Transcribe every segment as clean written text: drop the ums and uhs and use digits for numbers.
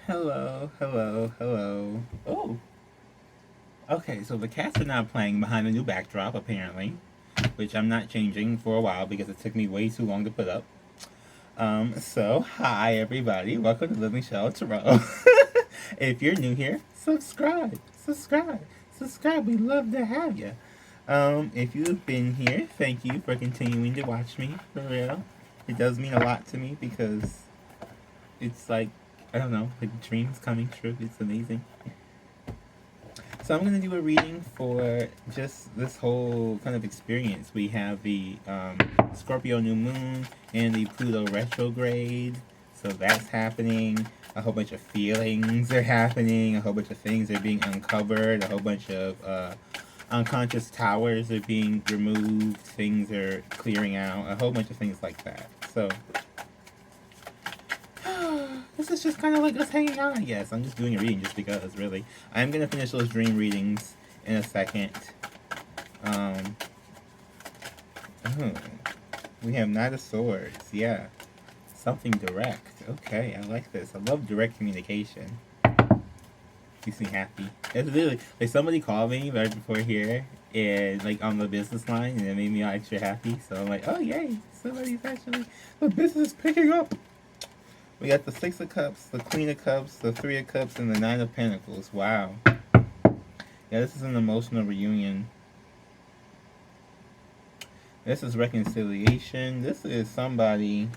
Hello, hello, hello. Oh, okay, so the cats are now playing behind the new backdrop, apparently, which I'm not changing for a while because it took me way too long to put up. So hi everybody, welcome to Living Shell Tarot. If you're new here, subscribe. We love to have you. If you've been here, thank you for continuing to watch me, for real. It does mean a lot to me because it's like, I don't know, like dreams coming true. It's amazing. So I'm gonna do a reading for just this whole kind of experience. We have the Scorpio new moon and the Pluto retrograde. So that's happening. A whole bunch of feelings are happening. A whole bunch of things are being uncovered. A whole bunch of unconscious towers are being removed. Things are clearing out. A whole bunch of things like that. So this is just kind of like us hanging out, I guess. I'm just doing a reading just because, really. I'm going to finish those dream readings in a second. Um, oh, we have Knight of Swords. Yeah. Something direct. Okay, I like this. I love direct communication. Makes me happy. It's literally, like, somebody called me right before here, and, like, on the business line, and it made me all extra happy. So I'm like, oh, yay. Somebody's actually, the business is picking up. We got the Six of Cups, the Queen of Cups, the Three of Cups, and the Nine of Pentacles. Wow. Yeah, this is an emotional reunion. This is reconciliation. This is somebody.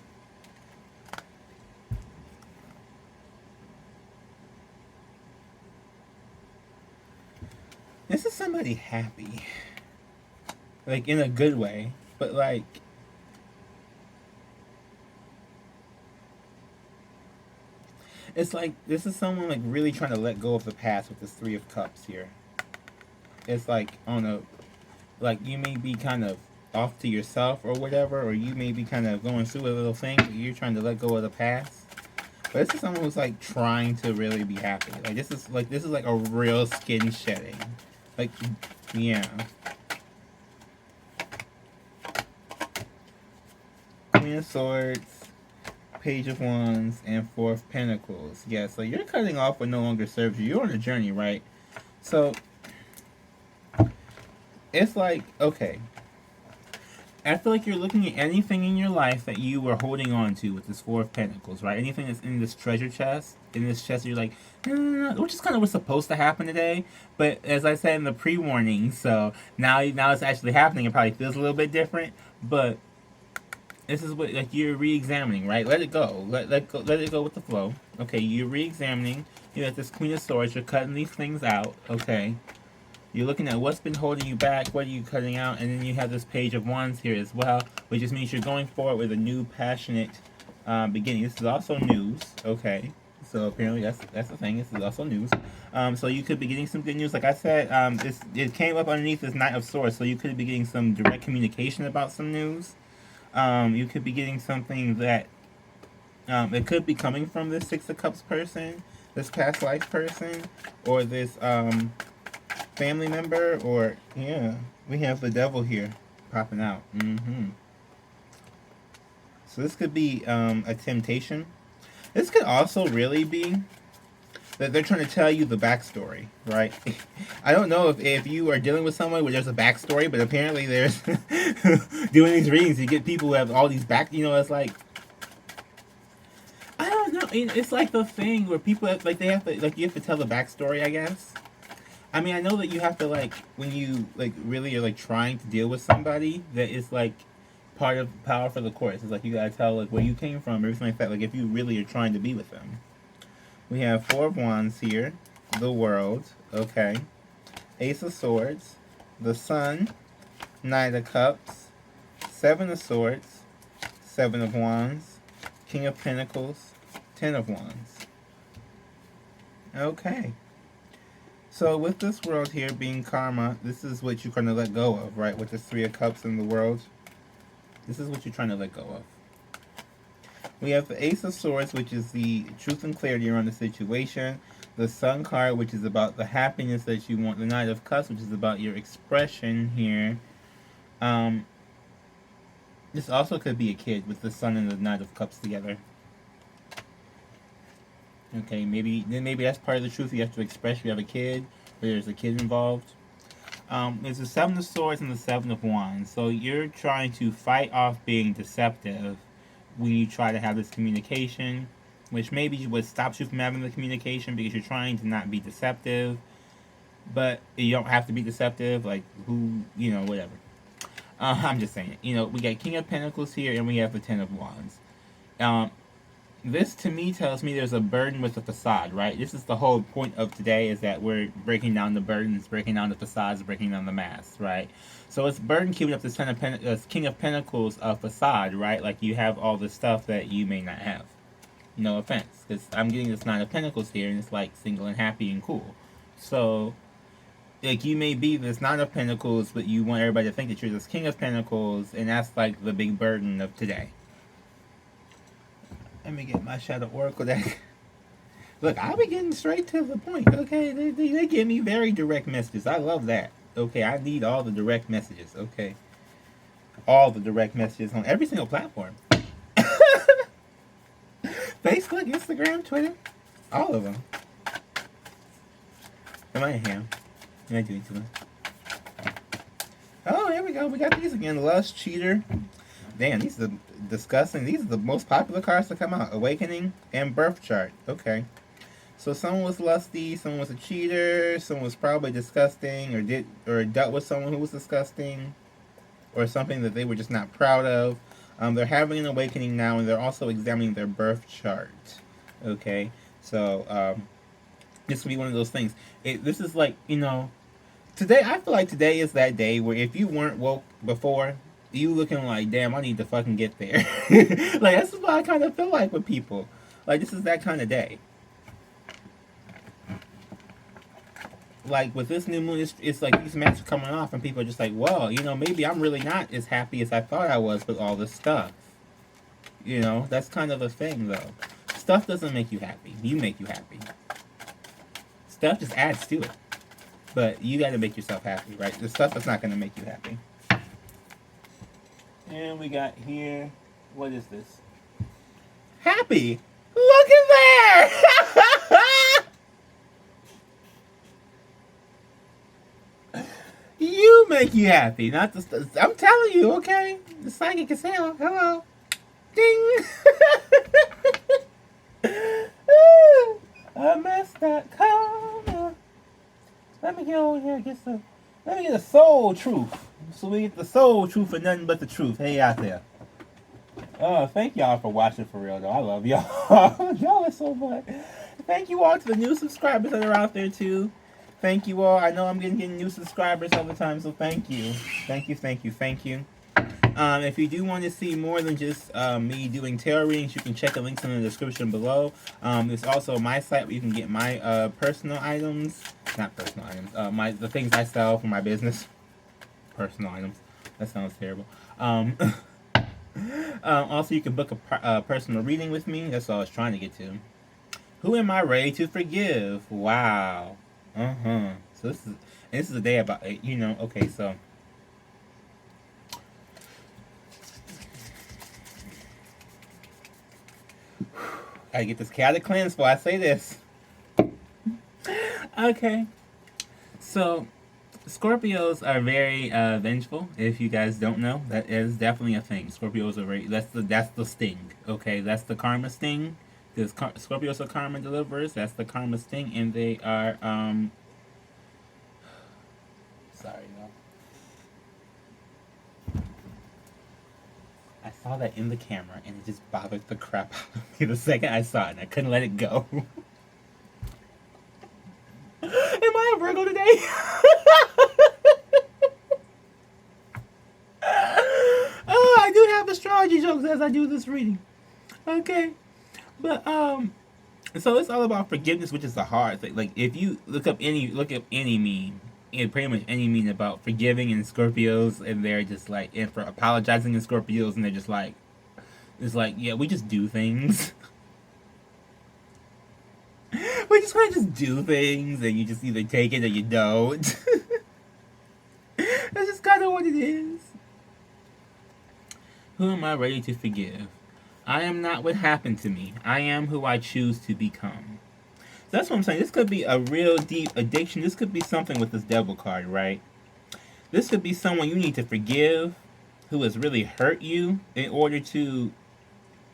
This is somebody happy. Like, in a good way. But, like, it's like, this is someone, like, really trying to let go of the past with this Three of Cups here. It's like, on a, like, you may be kind of off to yourself or whatever, or you may be kind of going through a little thing, but you're trying to let go of the past. But this is someone who's like trying to really be happy. Like this is like a real skin shedding. Like, yeah. Queen of Swords, Page of Wands, and Four of Pentacles. Yeah, so you're cutting off what no longer serves you. You're on a journey, right? So it's like, okay, I feel like you're looking at anything in your life that you were holding on to with this Four of Pentacles, right? Anything that's in this treasure chest, you're like, which is kind of what's supposed to happen today. But as I said in the pre-warning, so now it's actually happening. It probably feels a little bit different, but this is what, like, you're re-examining, right? Let it go. Let it go with the flow. Okay, you're re-examining. You got this Queen of Swords. You're cutting these things out. Okay. You're looking at what's been holding you back, what are you cutting out, and then you have this Page of Wands here as well, which just means you're going forward with a new, passionate beginning. This is also news, okay? So apparently that's the thing. This is also news. So you could be getting some good news. Like I said, it came up underneath this Knight of Swords, so you could be getting some direct communication about some news. You could be getting something that it could be coming from this Six of Cups person, this past life person, or this family member, or yeah, we have the devil here popping out. So this could be a temptation. This could also really be that they're trying to tell you the backstory, right? I don't know if you are dealing with someone where there's a backstory, but apparently there's doing these readings, you get people who have all these back. It's like, I don't know. It's like the thing where people have, like, they have to, like, you have to tell the backstory, I guess. I mean, I know that you have to, like, when you, like, really are, like, trying to deal with somebody, that is, like, part of power for the course. It's like you gotta tell, like, where you came from, everything like that. Like, if you really are trying to be with them. We have Four of Wands here, the World, okay, Ace of Swords, the Sun, Knight of Cups, Seven of Swords, Seven of Wands, King of Pentacles, Ten of Wands. Okay. So with this world here being karma, this is what you're going to let go of, right? With the Three of Cups in the world. This is what you're trying to let go of. We have the Ace of Swords, which is the truth and clarity around the situation. The Sun card, which is about the happiness that you want. The Knight of Cups, which is about your expression here. This also could be a kid with the Sun and the Knight of Cups together. Okay, maybe that's part of the truth. You have to express you have a kid, or there's a kid involved. There's the Seven of Swords and the Seven of Wands. So you're trying to fight off being deceptive when you try to have this communication, which maybe what stops you from having the communication because you're trying to not be deceptive. But you don't have to be deceptive. Like who, whatever. I'm just saying. We got King of Pentacles here, and we have the Ten of Wands. Um, this to me tells me there's a burden with the facade, right? This is the whole point of today, is that we're breaking down the burdens, breaking down the facades, breaking down the masks, right? So it's burden keeping up the King of Pentacles facade, right? Like you have all the stuff that you may not have. No offense, because I'm getting this Nine of Pentacles here, and it's like single and happy and cool. So, like, you may be this Nine of Pentacles, but you want everybody to think that you're this King of Pentacles, and that's like the big burden of today. Let me get my Shadow Oracle deck. Look, I'll be getting straight to the point, okay? They give me very direct messages. I love that. Okay, I need all the direct messages, okay? All the direct messages on every single platform. Facebook, Instagram, Twitter. All of them. Am I a ham? Am I doing too much? Oh, there we go. We got these again. Lust, Cheater. Damn, these are disgusting. These are the most popular cards to come out. Awakening and Birth Chart. Okay. So someone was lusty, someone was a cheater, someone was probably disgusting, or dealt with someone who was disgusting, or something that they were just not proud of. They're having an awakening now, and they're also examining their birth chart. Okay, so this will be one of those things. This is like, today, I feel like today is that day where if you weren't woke before, you looking like, damn, I need to fucking get there. Like, that's what I kind of feel like with people. Like, this is that kind of day. Like, with this new moon, it's like these masks are coming off, and people are just like, well, maybe I'm really not as happy as I thought I was with all this stuff. That's kind of a thing, though. Stuff doesn't make you happy. You make you happy. Stuff just adds to it. But you gotta make yourself happy, right? The stuff that's not gonna make you happy. And we got here, what is this? Happy! Look at there! You make you happy, not the stuff. I'm telling you, okay? The psychic is hell. Hello. Ding! A mess.com. Let me get over here and let me get the soul truth. So we get the soul truth and nothing but the truth. Hey, out there. Oh, thank y'all for watching for real, though. I love y'all. Y'all are so much. Thank you all to the new subscribers that are out there, too. Thank you all. I know I'm getting new subscribers all the time, so thank you. Thank you, thank you, thank you. If you do want to see more than just me doing tarot readings, you can check the links in the description below. There's also my site where you can get my personal items. Not personal items. The things I sell for my business. Personal items. That sounds terrible. Also, you can book a personal reading with me. That's all I was trying to get to. Who am I ready to forgive? Wow. So this is a day about, okay, so gotta get this chaotic cleanse before I say this. Okay. So Scorpios are very vengeful. If you guys don't know, that is definitely a thing. Scorpios are very, that's the sting. Okay, that's the karma sting. Because Scorpios are karma deliverers. That's the karma sting, and they are sorry, y'all. I saw that in the camera, and it just bothered the crap out of me the second I saw it, and I couldn't let it go. Am I a Virgo today? Oh, I do have astrology jokes as I do this reading. Okay. But so it's all about forgiveness, which is the hard thing. Like, if you look up any meme, and pretty much any meme about forgiving in Scorpios, and they're just like, and for apologizing in Scorpios, and they're just like, it's like, yeah, we just do things. We just want to just do things, and you just either take it or you don't. That's just kind of what it is. Who am I ready to forgive? I am not what happened to me. I am who I choose to become. So that's what I'm saying. This could be a real deep addiction. This could be something with this devil card, right? This could be someone you need to forgive who has really hurt you in order to,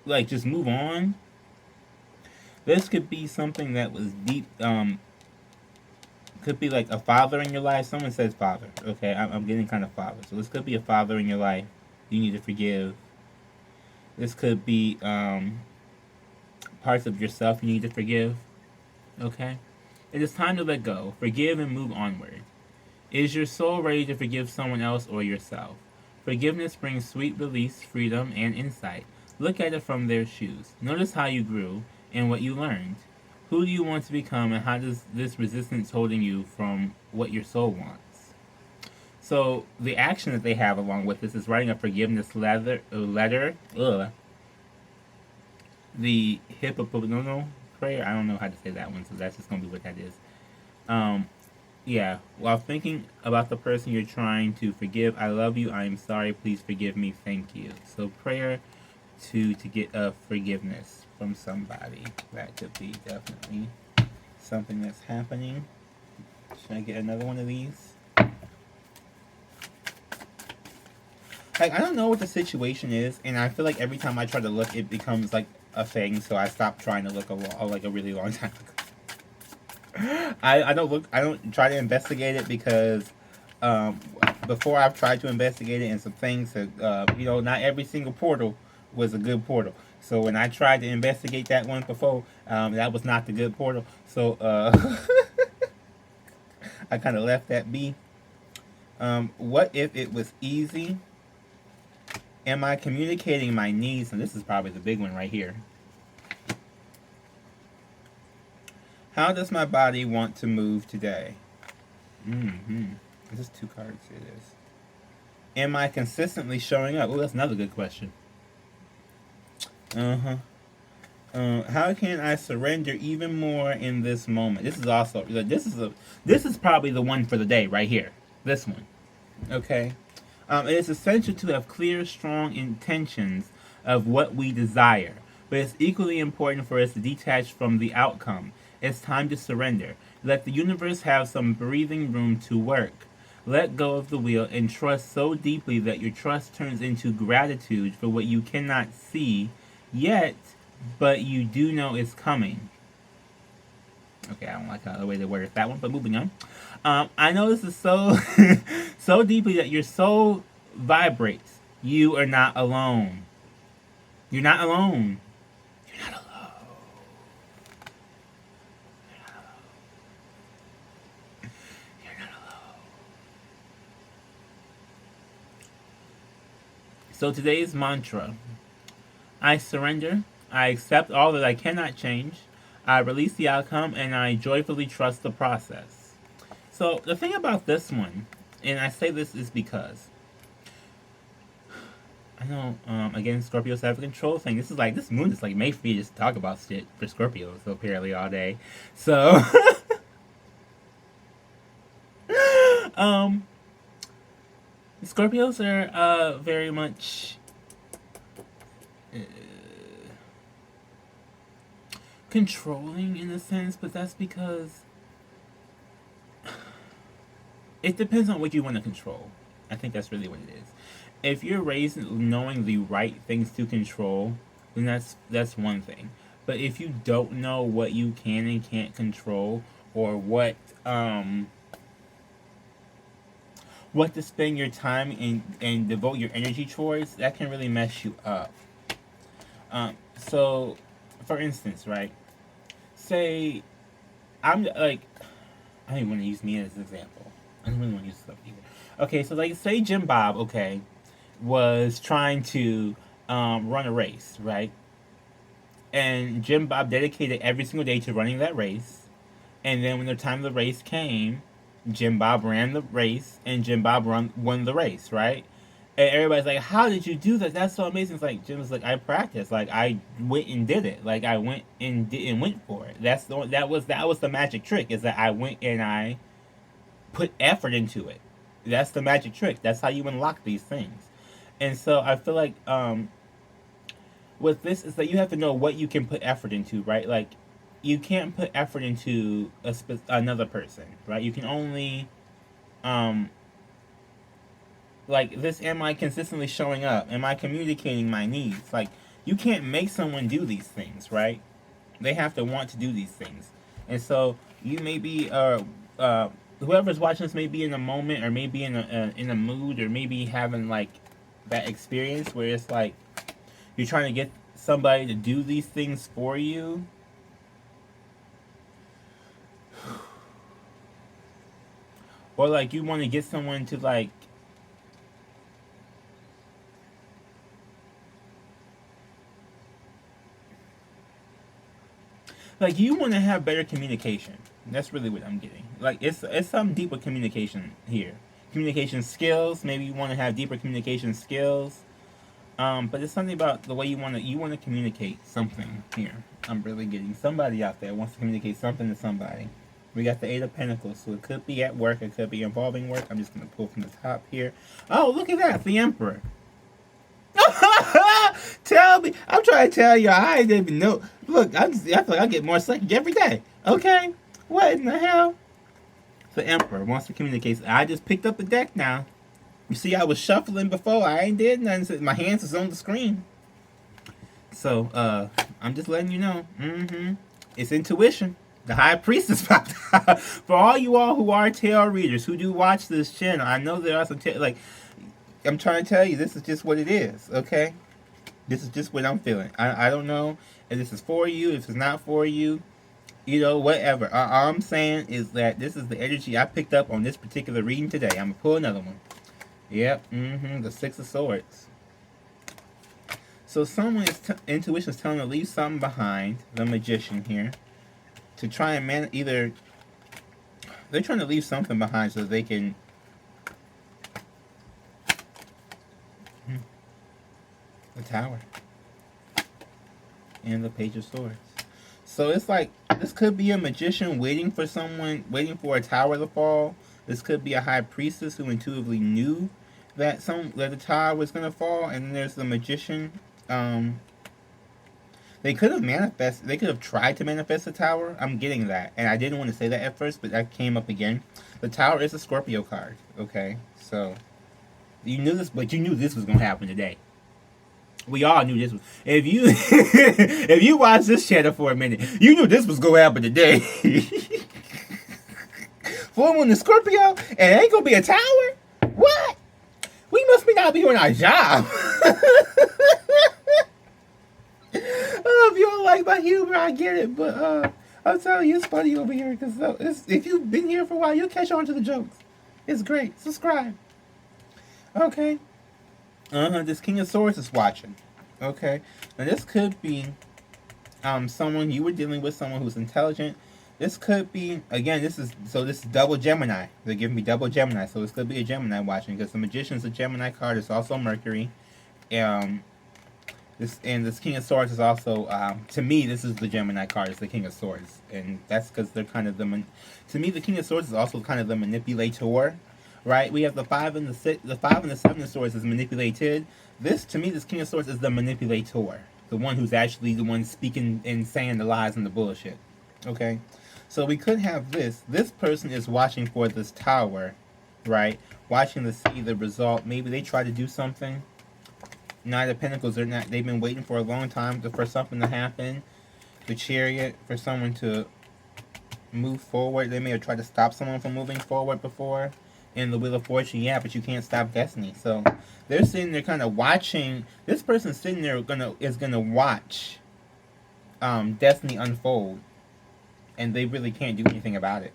like, just move on. This could be something that was deep. Could be like a father in your life. Someone says father. Okay, I'm getting kind of father. So this could be a father in your life you need to forgive. This could be parts of yourself you need to forgive. Okay? It is time to let go, forgive, and move onward. Is your soul ready to forgive someone else or yourself? Forgiveness brings sweet release, freedom, and insight. Look at it from their shoes. Notice how you grew and what you learned. Who do you want to become, and how does this resistance holding you from what your soul wants? So the action that they have along with this is writing a forgiveness letter. The hippopotamus prayer. I don't know how to say that one, so that's just gonna be what that is. Um, yeah. While thinking about the person you're trying to forgive, I love you. I am sorry. Please forgive me. Thank you. So prayer to get a forgiveness from somebody. That could be definitely something that's happening. Should I get another one of these? Like, I don't know what the situation is, and I feel like every time I try to look, it becomes like a thing. So I stopped trying to look like a really long time ago. I don't look. I don't try to investigate it because um, before I've tried to investigate it, and some things that not every single portal was a good portal. So when I tried to investigate that one before, that was not the good portal. So I kind of left that be. What if it was easy? Am I communicating my needs? And this is probably the big one right here. How does my body want to move today? This is 2 cards. It is. Am I consistently showing up? Oh, that's another good question. How can I surrender even more in this moment? This is also this is probably the one for the day right here. This one. Okay. It is essential to have clear, strong intentions of what we desire, but it's equally important for us to detach from the outcome. It's time to surrender. Let the universe have some breathing room to work. Let go of the wheel and trust so deeply that your trust turns into gratitude for what you cannot see yet, but you do know is coming. Okay, I don't like the way they worded that one, but moving on. I know this is so so deeply that your soul vibrates. You are not alone. You're not alone. You're not alone. You're not alone. So today's mantra: I surrender. I accept all that I cannot change. I release the outcome, and I joyfully trust the process. So the thing about this one, and I say this is because I know, again, Scorpios have a control thing. This moon is like made for you to just talk about shit for Scorpios, so apparently all day. So, um, Scorpios are very much controlling in a sense, but that's because it depends on what you want to control. I think that's really what it is. If you're raised knowing the right things to control, then that's one thing. But if you don't know what you can and can't control, or what to spend your time and devote your energy towards, that can really mess you up. So, for instance, right? Say, I'm like, I don't even want to use me as an example. I don't really want to use stuff either. Okay, so like, say Jim Bob, okay, was trying to run a race, right? And Jim Bob dedicated every single day to running that race. And then when the time of the race came, Jim Bob ran the race, and Jim Bob won the race, right? And everybody's like, "How did you do that? That's so amazing!" It's like Jim was like, "I practiced. Like I went and did it. Like I went and went for it. That was the magic trick. Is that I went and I put effort into it. That's the magic trick. That's how you unlock these things." And so I feel like with this is that you have to know what you can put effort into, right? Like, you can't put effort into another person, right? You can only, um, like this. Am I consistently showing up? Am I communicating my needs? Like, you can't make someone do these things, right? They have to want to do these things, and so you may be, whoever's watching this may be in a moment, or maybe in a mood, or maybe having like that experience where it's like you're trying to get somebody to do these things for you. Or like you want to get someone to like you want to have better communication. That's really what I'm getting. Like it's some deeper communication here. Communication skills. Maybe you want to have deeper communication skills. But it's something about the way you want to communicate something here. I'm really getting somebody out there wants to communicate something to somebody. We got the Eight of Pentacles, so it could be at work, it could be involving work. I'm just gonna pull from the top here. Oh, look at that, the Emperor. Tell me, I'm trying to tell you, I didn't even know. Look, I feel like I get more psychic every day. Okay, what in the hell? The Emperor wants to communicate. I just picked up the deck now. You see, I was shuffling before. I ain't did nothing. My hands was on the screen. So, I'm just letting you know. It's intuition. The High Priestess popped out. For all you all who are tarot readers, who do watch this channel, I know there are some like, I'm trying to tell you, this is just what it is, okay? This is just what I'm feeling. I don't know if this is for you, if it's not for you, you know, whatever. All I'm saying is that this is the energy I picked up on this particular reading today. I'm going to pull another one. Yep, the Six of Swords. So someone's intuition is telling them to leave something behind, the Magician here, to try and either they're trying to leave something behind so they can the Tower and the Page of Swords. So it's like this could be a magician waiting for a tower to fall. This could be a High Priestess who intuitively knew that the tower was gonna fall, and then there's the magician. They could have tried to manifest the tower. I'm getting that, and I didn't want to say that at first, but that came up again. The Tower is a Scorpio card. Okay, so you knew this, but you knew this was gonna happen today. We all knew this was. If you if you watched this channel for a minute, you knew this was gonna happen today. Full moon in Scorpio, and it ain't gonna be a tower. What? We must be not be doing our job. If you don't like my humor, I get it, but I'm telling you, it's funny over here because if you've been here for a while, you'll catch on to the jokes. It's great. Subscribe. Okay. This King of Swords is watching. Okay. Now this could be someone you were dealing with, someone who's intelligent. This could be, again, this is double Gemini. They're giving me double Gemini, so this could be a Gemini watching, because the Magician's a Gemini card. It's also Mercury. This King of Swords is also, to me, this is the Gemini card. It's the King of Swords, and that's because they're kind of to me, the King of Swords is also kind of the manipulator, right? We have the 5 and the 6, the 5 and the 7 of Swords is manipulated. This King of Swords is the manipulator, the one who's actually the one speaking and saying the lies and the bullshit. Okay, so we could have this. This person is watching for this tower, right? Watching to see the result. Maybe they try to do something. Knight of Pentacles, they've been waiting for a long time for something to happen. The Chariot, for someone to move forward. They may have tried to stop someone from moving forward before. And the Wheel of Fortune, yeah, but you can't stop destiny. So they're sitting there kind of watching. This person sitting there is gonna watch destiny unfold, and they really can't do anything about it.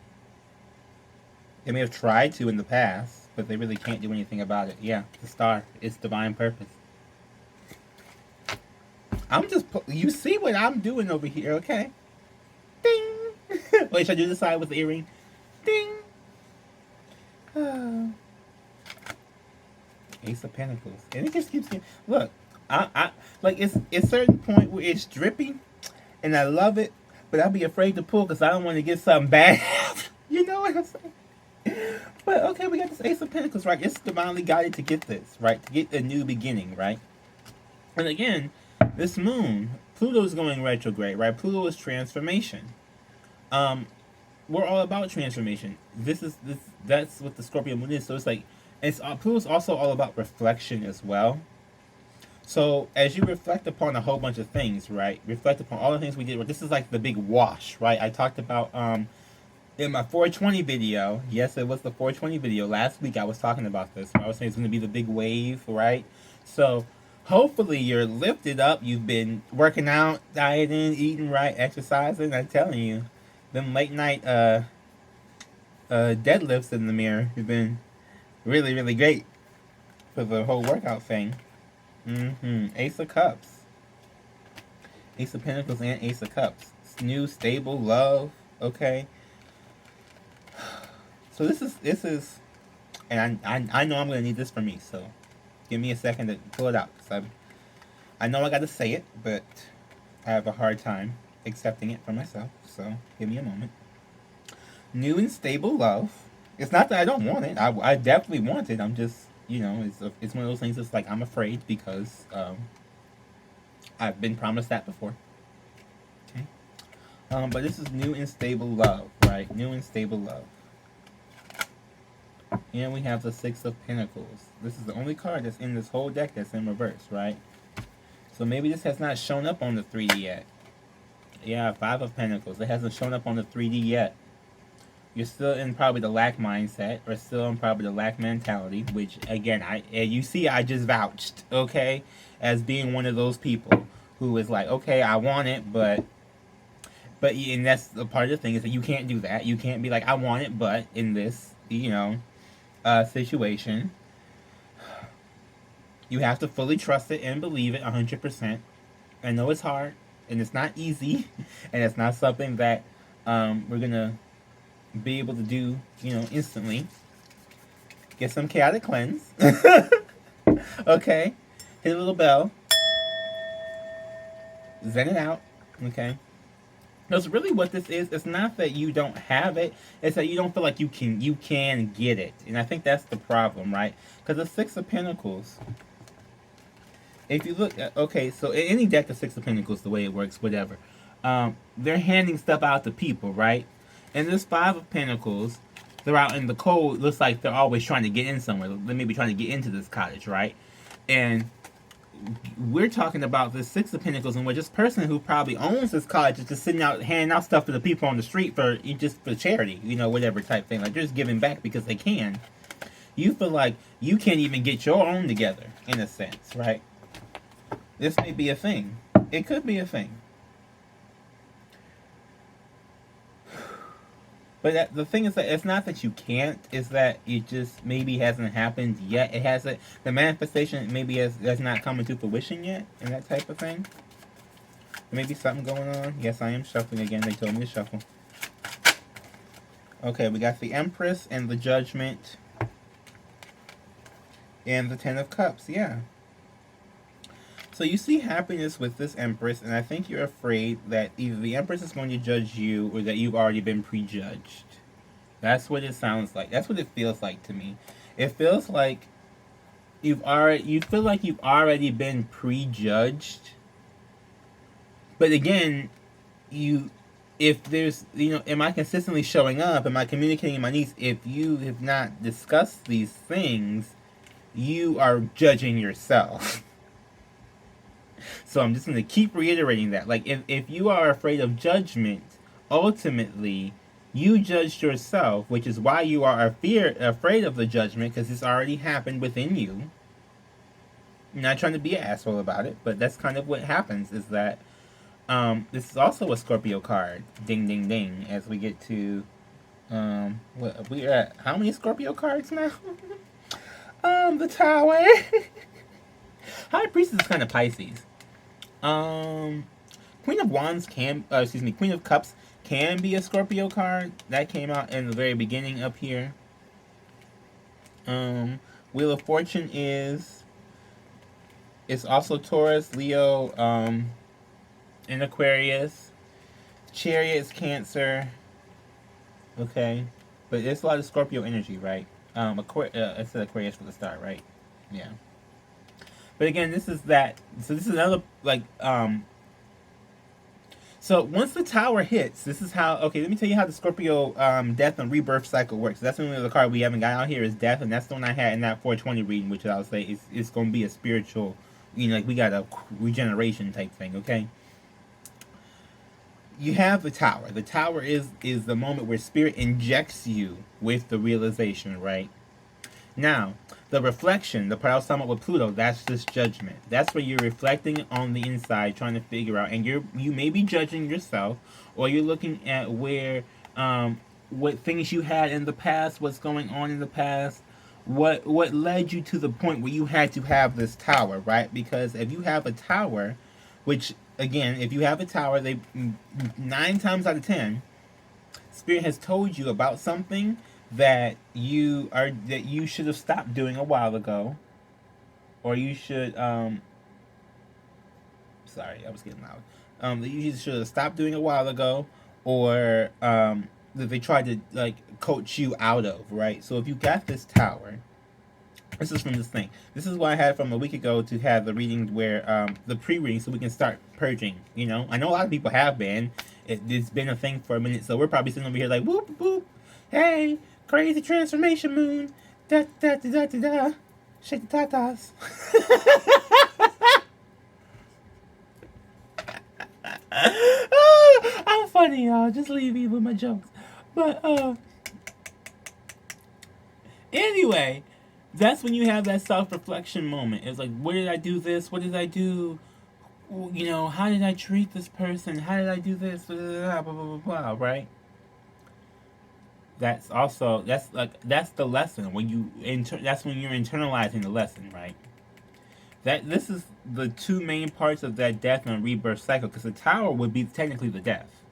They may have tried to in the past, but they really can't do anything about it. Yeah, the Star, it's divine purpose. You see what I'm doing over here, okay? Ding! Wait, should I do this side with the earring? Ding! Ace of Pentacles. And it just keeps getting... Look, I like, it's a certain point where it's drippy, and I love it, but I'll be afraid to pull because I don't want to get something bad. You know what I'm saying? But, okay, we got this Ace of Pentacles, right? It's divinely guided to get this, right? To get a new beginning, right? And again... This moon, Pluto's going retrograde, right? Pluto is transformation. Um, we're all about transformation. That's what the Scorpio moon is. So it's like Pluto's also all about reflection as well. So as you reflect upon a whole bunch of things, right? Reflect upon all the things we did. This is like the big wash, right? I talked about in my 420 video. Yes, it was the 420 video. Last week I was talking about this. I was saying it's going to be the big wave, right? So hopefully you're lifted up. You've been working out, dieting, eating right, exercising. I'm telling you, them late night deadlifts in the mirror have been really, really great for the whole workout thing. Ace of Cups. Ace of Pentacles and Ace of Cups. New, stable, love. Okay. So this is, and I know I'm going to need this for me, so give me a second to pull it out. Cause I know I got to say it, but I have a hard time accepting it for myself, so give me a moment. New and stable love. It's not that I don't want it. I definitely want it. I'm just, it's one of those things that's like I'm afraid because I've been promised that before. Okay. But this is new and stable love, right? New and stable love. And we have the Six of Pentacles. This is the only card that's in this whole deck that's in reverse, right? So maybe this has not shown up on the 3D yet. Yeah, Five of Pentacles. It hasn't shown up on the 3D yet. You're still in probably the lack mindset, or still in probably the lack mentality, which, again, you see I just vouched, okay? As being one of those people who is like, okay, I want it, but and that's the part of the thing is that you can't do that. You can't be like, I want it, but in this, situation, you have to fully trust it and believe it 100%. I know it's hard, and it's not easy, and it's not something that we're gonna be able to do, instantly. Get some chaotic cleanse. Okay, hit a little bell, zen it out. Okay. Because really what this is, it's not that you don't have it, it's that you don't feel like you can get it. And I think that's the problem, right? Because the Six of Pentacles, if you look at, okay, so in any deck of Six of Pentacles, the way it works, whatever, they're handing stuff out to people, right? And this Five of Pentacles, they're out in the cold, looks like they're always trying to get in somewhere. They may be trying to get into this cottage, right? And we're talking about this Six of Pentacles, and where this person who probably owns this cottage is just sitting out handing out stuff to the people on the street for charity, whatever type thing. Like they're just giving back because they can. You feel like you can't even get your own together, in a sense, right? This may be a thing. It could be a thing. But the thing is that it's not that you can't, it's that it just maybe hasn't happened yet. It hasn't, the manifestation maybe has not come into fruition yet, and that type of thing. Maybe something going on. Yes, I am shuffling again. They told me to shuffle. Okay, we got the Empress and the Judgment. And the Ten of Cups, yeah. So you see happiness with this Empress, and I think you're afraid that either the Empress is going to judge you or that you've already been prejudged. That's what it sounds like. That's what it feels like to me. It feels like you feel like you've already been prejudged. But again, if there's, am I consistently showing up? Am I communicating my needs? If you have not discussed these things, you are judging yourself. So I'm just going to keep reiterating that. Like, if you are afraid of judgment, ultimately, you judged yourself, which is why you are afraid of the judgment, because it's already happened within you. I'm not trying to be an asshole about it, but that's kind of what happens, is that this is also a Scorpio card. Ding, ding, ding. As we get to, we're at how many Scorpio cards now? The Tower. High Priestess is kind of Pisces. Queen of Wands Queen of Cups can be a Scorpio card. That came out in the very beginning up here. Wheel of Fortune it's also Taurus, Leo, and Aquarius. Chariot is Cancer. Okay. But there's a lot of Scorpio energy, right? I said Aquarius for the start, right? Yeah. But again, this is that. So this is another like So once the tower hits, this is how. Okay, let me tell you how the Scorpio death and rebirth cycle works. That's the only other card we haven't got out here is death, and that's the one I had in that 420 reading, which I'll say is it's going to be a spiritual, like we got a regeneration type thing. Okay. You have the tower. The tower is the moment where spirit injects you with the realization, right? Now, the reflection, the part I was talking about with Pluto, that's just judgment. That's where you're reflecting on the inside, trying to figure out, and you may be judging yourself, or you're looking at where, what things you had in the past, what's going on in the past, what led you to the point where you had to have this tower, right? Because if you have a tower, which again, if you have a tower, 9 times out of 10, Spirit has told you about something that you should have stopped doing a while ago, or you should sorry, I was getting loud. That you should have stopped doing a while ago, or that they tried to like coach you out of, right? So if you got this tower, this is from this thing. This is why I had from a week ago to have the reading where the pre-reading, so we can start purging. I know a lot of people have been. It's been a thing for a minute, so we're probably sitting over here like whoop whoop, hey. Crazy transformation moon. Da da da da da da. Shake the tatas. I'm funny, y'all. Just leave me with my jokes. But anyway, that's when you have that self-reflection moment. It's like, where did I do this? What did I do? How did I treat this person? How did I do this? Blah blah blah blah, blah, right? That's the lesson when that's when you're internalizing the lesson, right? This is the two main parts of that death and rebirth cycle, because the tower would be technically the death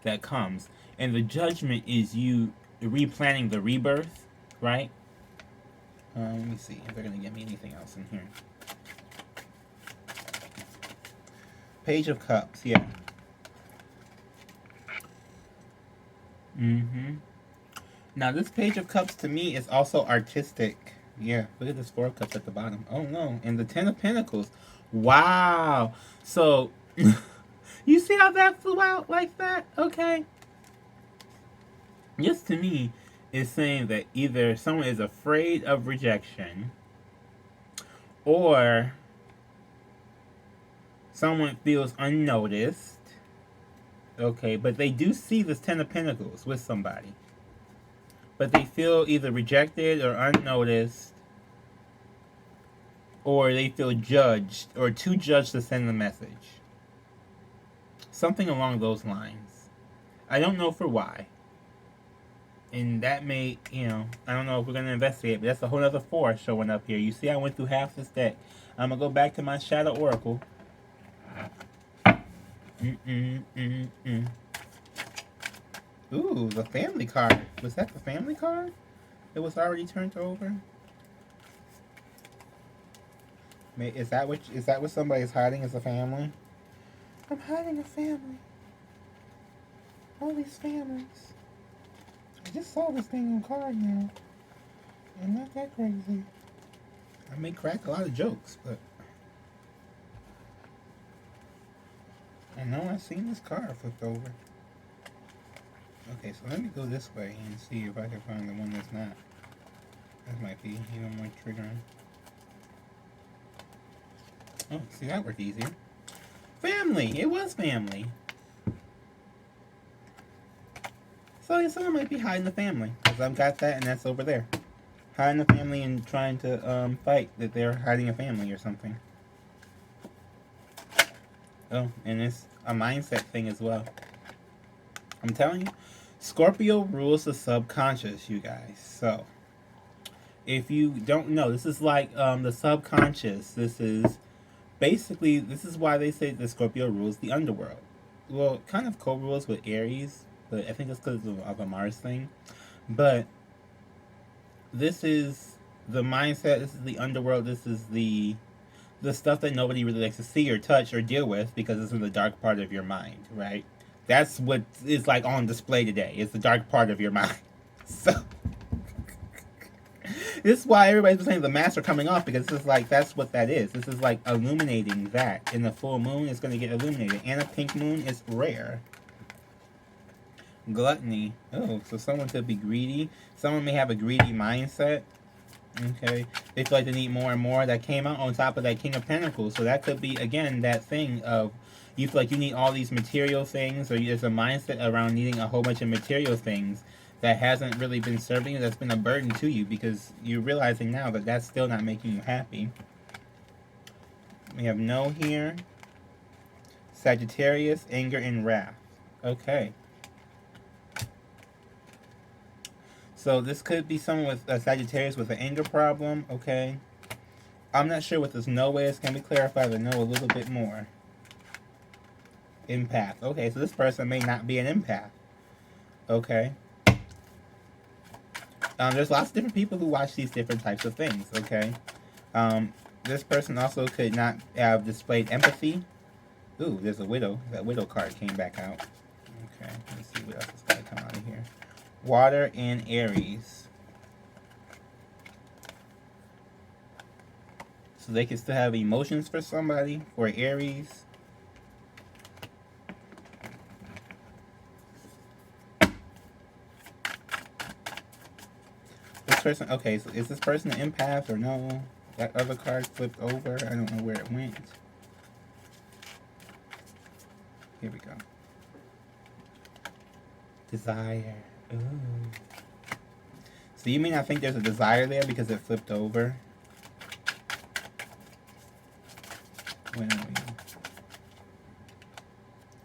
that comes, and the judgment is you replanning the rebirth, right? Let me see if they're gonna give me anything else in here. Page of Cups, yeah. Now, this Page of Cups, to me, is also artistic. Yeah, look at this 4 of Cups at the bottom. Oh, no. And the 10 of Pentacles. Wow. So, you see how that flew out like that? Okay. This, to me, is saying that either someone is afraid of rejection, or someone feels unnoticed. Okay, but they do see this 10 of Pentacles with somebody. But they feel either rejected or unnoticed, or they feel judged or too judged to send the message. Something along those lines. I don't know for why. And that may, I don't know if we're going to investigate, but that's a whole other 4 showing up here. You see, I went through half this deck. I'm going to go back to my Shadow Oracle. Ooh, the family card. Was that the family card? It was already turned over? Is that what somebody's hiding as a family? I'm hiding a family. All these families. I just saw this thing on card now. I'm not that crazy. I may crack a lot of jokes, but I know I've seen this card flipped over. Okay, so let me go this way and see if I can find the one that's not. That might be even more triggering. Oh, see, that worked easier. Family! It was family. So someone might be hiding the family, because I've got that and that's over there. Hiding the family and trying to fight that they're hiding a family or something. Oh, and it's a mindset thing as well. I'm telling you, Scorpio rules the subconscious, you guys. So, if you don't know, this is like the subconscious. This is why they say that Scorpio rules the underworld. Well, kind of co-rules with Aries, but I think that's because of a Mars thing. But this is the mindset. This is the underworld. This is the stuff that nobody really likes to see or touch or deal with because it's in the dark part of your mind, right? That's what is like on display today. It's the dark part of your mind. So This is why everybody's saying the masks are coming off, because this is like, that's what that is. This is like illuminating that. In the full moon, it's going to get illuminated. And a pink moon is rare. Gluttony. Oh, so someone could be greedy. Someone may have a greedy mindset. Okay. They feel like they need more and more. That came out on top of that King of Pentacles. So that could be, again, that thing of you feel like you need all these material things, or there's a mindset around needing a whole bunch of material things that hasn't really been serving you, that's been a burden to you, because you're realizing now that that's still not making you happy. We have no here. Sagittarius, anger and wrath. Okay. So this could be someone with a Sagittarius with an anger problem. Okay. I'm not sure what this no is. Can we clarify the no a little bit more? Empath. Okay, so this person may not be an empath. Okay. There's lots of different people who watch these different types of things. Okay. This person also could not have displayed empathy. Ooh, there's a widow. That widow card came back out. Okay, let's see what else is going to come out of here. Water and Aries. So they can still have emotions for somebody, for Aries. This person, okay, so is this person an empath or no? That other card flipped over. I don't know where it went. Here we go. Desire. Ooh. So you may not think there's a desire there because it flipped over. Where are we?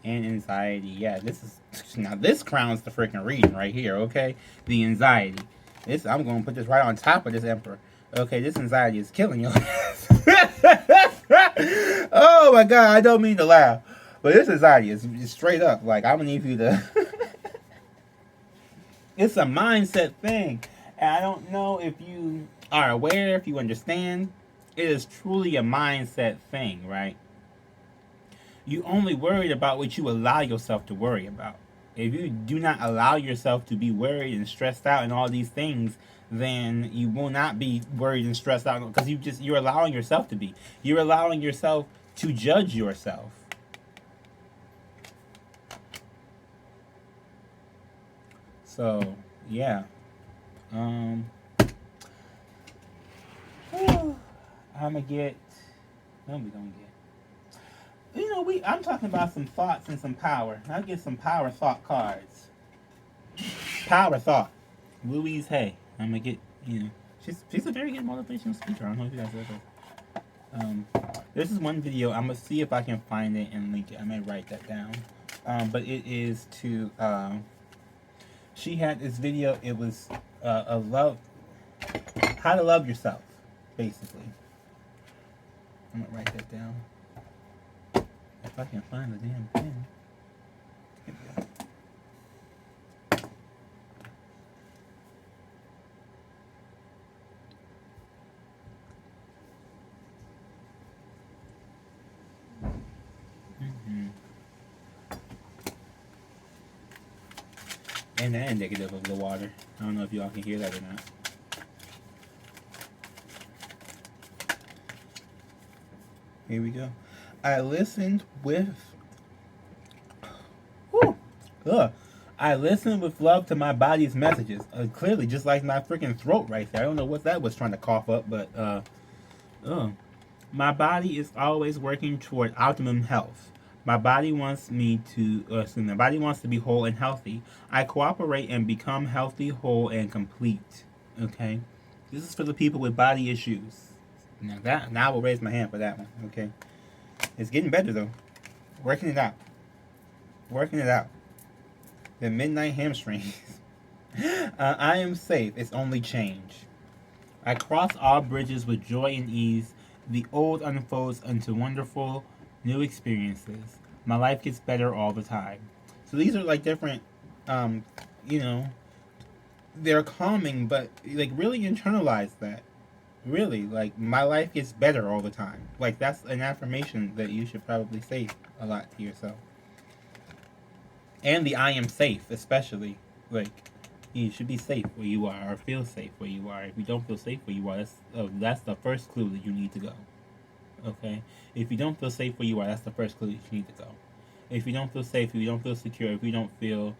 And anxiety. Yeah, this is... Now this crowns the freaking reading right here, okay? The anxiety. This, I'm going to put this right on top of this Emperor. Okay, this anxiety is killing you. Oh my God, I don't mean to laugh. But this anxiety is straight up. Like, I'm going to need you to... It's a mindset thing. And I don't know if you are aware, if you understand. It is truly a mindset thing, right? You only worried about what you allow yourself to worry about. If you do not allow yourself to be worried and stressed out and all these things, then you will not be worried and stressed out, because you're allowing yourself to be. You're allowing yourself to judge yourself. So, yeah. I'm gonna get... No, we don't get... You know, I'm talking about some thoughts and some power. I'll get some power thought cards. Power thought. Louise Hay. I'm gonna get, you know, she's a very good motivational speaker. I don't know if you guys know this. This is one video. I'm gonna see if I can find it and link it. I may write that down. But it is to she had this video. It was a love, how to love yourself, basically. I'm gonna write that down. If I can find the damn pen. Here we go. And that indicative of the water. I don't know if y'all can hear that or not. Here we go. I listened with... I listened with love to my body's messages. Clearly, just like my freaking throat right there. I don't know what that was trying to cough up, but... My body is always working toward optimum health. My body wants me to... my body wants to be whole and healthy. I cooperate and become healthy, whole, and complete. Okay? This is for the people with body issues. Now I will raise my hand for that one. Okay? It's getting better, though. Working it out. Working it out. The midnight hamstrings. I am safe. It's only change. I cross all bridges with joy and ease. The old unfolds into wonderful new experiences. My life gets better all the time. So these are like different, you know, they're calming, but like really internalize that. Really, like, my life gets better all the time. Like, that's an affirmation that you should probably say a lot to yourself. And the I am safe, especially. Like, You should be safe where you are, or feel safe where you are. If you don't feel safe where you are, that's the first clue that you need to go. Okay? If you don't feel safe where you are, that's the first clue that you need to go. If you don't feel safe, if you don't feel secure, if you don't feel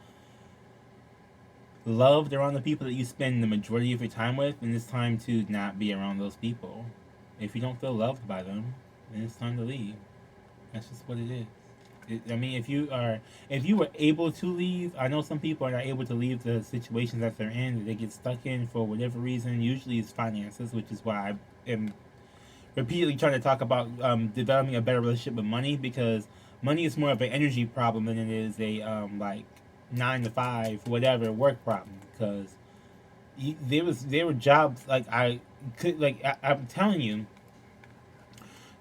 loved around the people that you spend the majority of your time with, then it's time to not be around those people. If you don't feel loved by them, then it's time to leave. That's just what it is. I mean, if you were able to leave, I know some people are not able to leave the situations that they're in, that they get stuck in for whatever reason. Usually it's finances, which is why I am repeatedly trying to talk about developing a better relationship with money, because money is more of an energy problem than it is a like 9 to 5 whatever work problem. Because there were jobs like I'm telling you,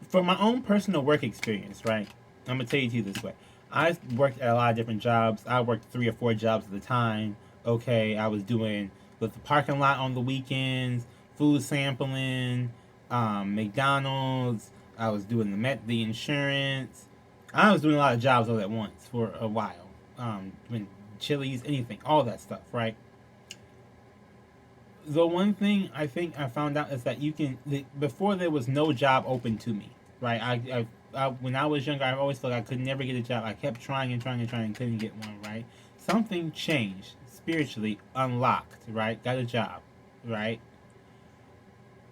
for my own personal work experience, right? I'm gonna tell you this way. I worked at a lot of different jobs. I worked 3 or 4 jobs at a time. Okay, I was doing the parking lot on the weekends, food sampling, McDonald's. I was doing the insurance. I was doing a lot of jobs all at once for a while. When Chili's, anything, all that stuff, right? The one thing I think I found out is that before there was no job open to me, right? When I was younger, I always felt I could never get a job. I kept trying and trying and trying and couldn't get one, right? Something changed spiritually, unlocked, right? Got a job, right?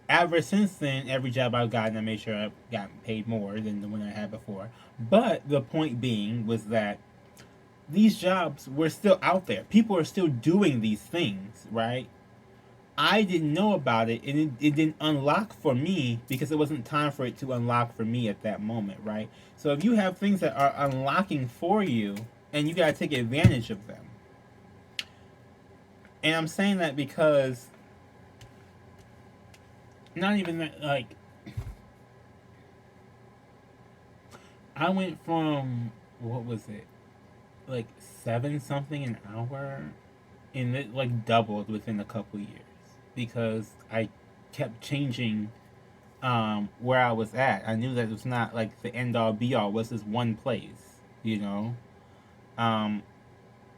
Ever since then, every job I've gotten, I made sure I got paid more than the one I had before. But the point being was that these jobs were still out there. People are still doing these things, right? I didn't know about it, and it didn't unlock for me because it wasn't time for it to unlock for me at that moment, right? So if you have things that are unlocking for you, and you gotta take advantage of them. And I'm saying that because not even that, like, I went from, what was it, like 7 something an hour, and it like doubled within a couple years because I kept changing where I was at. I knew that it was not like the end all be all, was this one place, you know? Um,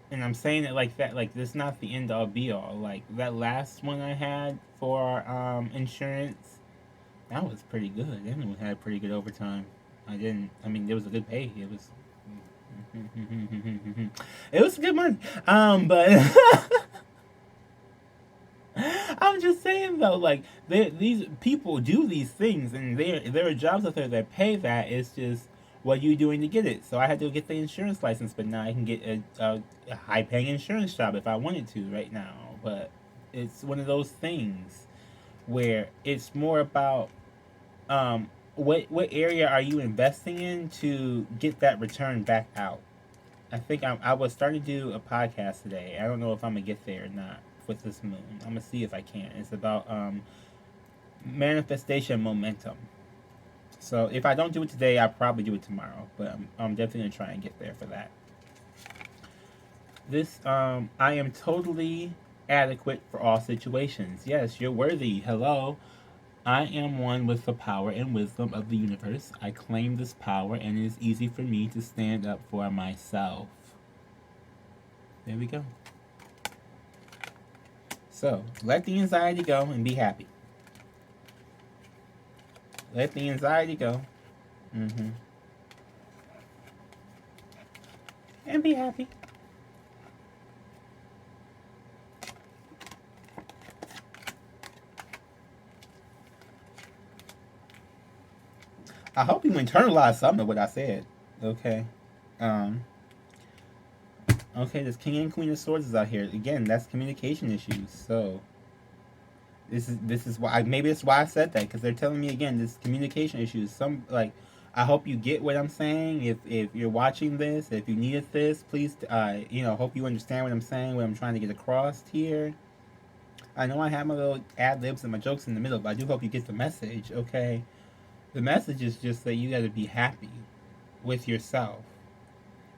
and I'm saying it like that, like this is not the end all be all. Like that last one I had for insurance, that was pretty good. That one had pretty good overtime. I mean, there was a good pay. It was. It was good money. But I'm just saying though, like these people do these things, and there are jobs out there that pay that. It's just what are you doing to get it. So I had to get the insurance license, but now I can get a high paying insurance job if I wanted to right now. But it's one of those things where it's more about what area are you investing in to get that return back out. I think I was starting to do a podcast today. I don't know if I'm gonna get there or not with this moon. I'm gonna see if I can. It's about manifestation momentum. So if I don't do it today, I'll probably do it tomorrow. But I'm definitely gonna try and get there for that. This I am totally adequate for all situations. Yes, you're worthy. Hello. I am one with the power and wisdom of the universe. I claim this power, and it is easy for me to stand up for myself. There we go. So, let the anxiety go and be happy. Let the anxiety go. And be happy. I hope you internalize some of what I said. Okay. Okay, this King and Queen of Swords is out here. Again, that's communication issues. So this is why maybe that's why I said that, because they're telling me again this communication issues. Some like I hope you get what I'm saying. If you're watching this, if you needed this, please hope you understand what I'm saying, what I'm trying to get across here. I know I have my little ad libs and my jokes in the middle, but I do hope you get the message. Okay. The message is just that you got to be happy with yourself.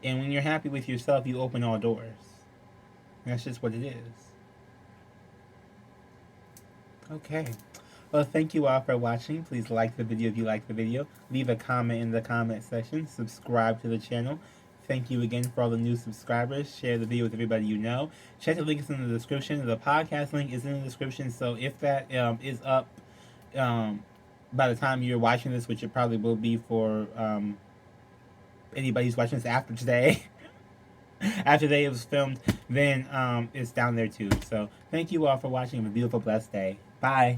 And when you're happy with yourself, you open all doors. That's just what it is. Okay. Well, thank you all for watching. Please like the video if you like the video. Leave a comment in the comment section. Subscribe to the channel. Thank you again for all the new subscribers. Share the video with everybody you know. Check the links in the description. The podcast link is in the description. So if that is up by the time you're watching this, which it probably will be for anybody who's watching this after today, after today it was filmed, then it's down there too. So thank you all for watching. Have a beautiful, blessed day. Bye.